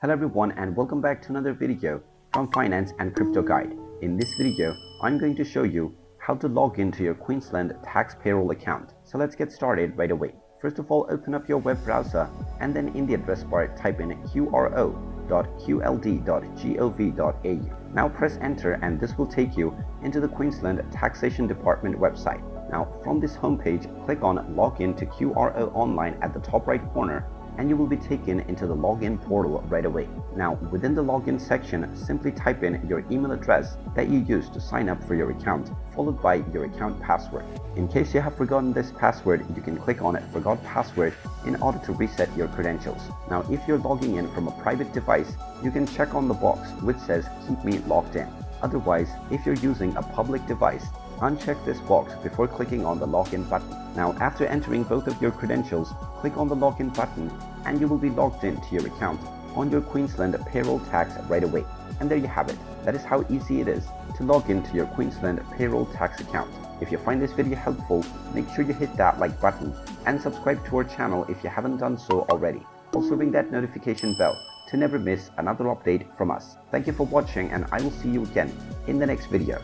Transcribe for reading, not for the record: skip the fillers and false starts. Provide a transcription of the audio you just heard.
Hello everyone and welcome back to another video from Finance and Crypto Guide. In this video, I'm going to show you how to log into your Queensland Tax Payroll account. So let's get started right away. First of all, open up your web browser and then in the address bar type in qro.qld.gov.au. Now press enter and this will take you into the Queensland Taxation Department website. Now from this homepage, click on Login to QRO Online at the top right corner and you will be taken into the login portal right away. Now within the login section, simply type in your email address that you used to sign up for your account, followed by your account password. In case you have forgotten this password, you can click on Forgot Password in order to reset your credentials. Now if you're logging in from a private device, you can check on the box which says Keep Me Logged In. Otherwise, if you're using a public device, uncheck this box before clicking on the login button. Now after entering both of your credentials, click on the login button and you will be logged into your account on your Queensland payroll tax right away. And there you have it. That is how easy it is to log into your Queensland payroll tax account. If you find this video helpful, make sure you hit that like button and subscribe to our channel if you haven't done so already. Also ring that notification bell to never miss another update from us. Thank you for watching and I will see you again in the next video.